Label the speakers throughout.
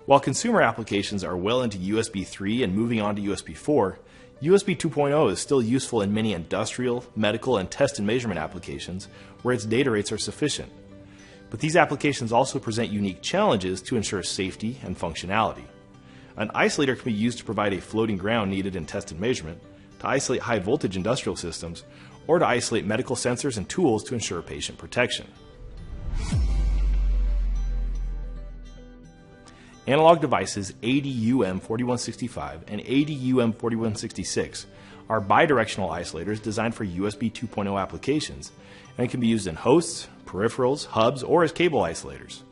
Speaker 1: While consumer applications are well into USB 3 and moving on to USB 4, USB 2.0 is still useful in many industrial, medical, and test and measurement applications where its data rates are sufficient. But these applications also present unique challenges to ensure safety and functionality. An isolator can be used to provide a floating ground needed in test and measurement, to isolate high voltage industrial systems, or to isolate medical sensors and tools to ensure patient protection. Analog devices ADuM4165 and ADuM4166 are bidirectional isolators designed for USB 2.0 applications and can be used in hosts, peripherals, hubs, or as cable isolators.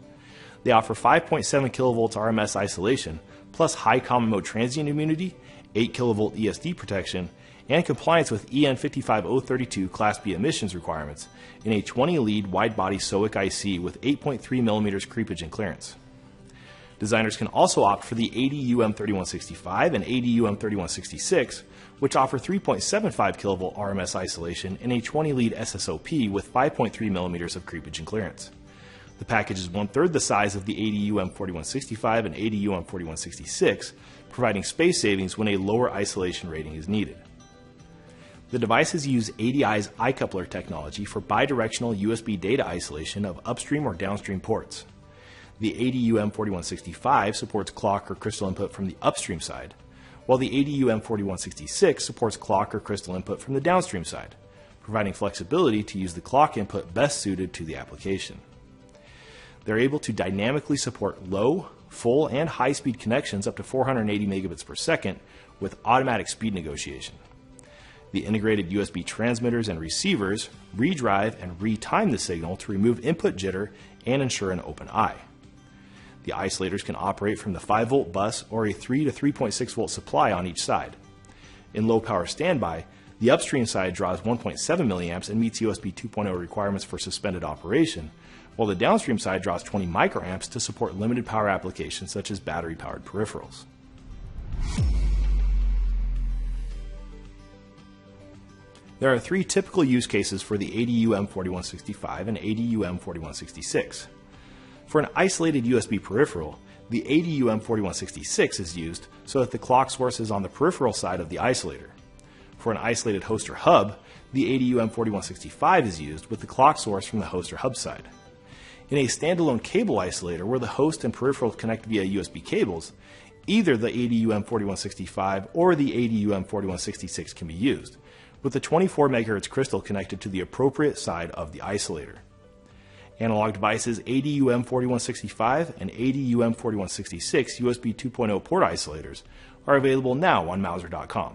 Speaker 1: They offer 5.7 kV RMS isolation plus high common mode transient immunity, 8 kV ESD protection, and compliance with EN 55032 Class B emissions requirements in a 20 lead wide-body SOIC IC with 8.3 mm creepage and clearance. Designers can also opt for the ADuM4165 and ADuM4166, which offer 3.75 kV RMS isolation in a 20 lead SSOP with 5.3 mm of creepage and clearance. The package is 1/3 the size of the ADuM4165 and ADuM4166, providing space savings when a lower isolation rating is needed. The devices use ADI's iCoupler technology for bidirectional USB data isolation of upstream or downstream ports. The ADuM4165 supports clock or crystal input from the upstream side, while the ADuM4166 supports clock or crystal input from the downstream side, providing flexibility to use the clock input best suited to the application. They're able to dynamically support low, full, and high-speed connections up to 480 megabits per second with automatic speed negotiation. The integrated USB transmitters and receivers redrive and retime the signal to remove input jitter and ensure an open eye. The isolators can operate from the 5-volt bus or a 3 to 3.6 volt supply on each side. In low power standby, the upstream side draws 1.7 milliamps and meets USB 2.0 requirements for suspended operation, while the downstream side draws 20 microamps to support limited power applications such as battery-powered peripherals. There are 3 typical use cases for the ADuM4165 and ADuM4166. For an isolated USB peripheral, the ADuM4166 is used so that the clock source is on the peripheral side of the isolator. For an isolated host or hub, the ADuM4165 is used with the clock source from the host or hub side. In a standalone cable isolator where the host and peripheral connect via USB cables, either the ADuM4165 or the ADuM4166 can be used, with the 24 MHz crystal connected to the appropriate side of the isolator. Analog devices ADuM4165 and ADuM4166 USB 2.0 port isolators are available now on Mouser.com.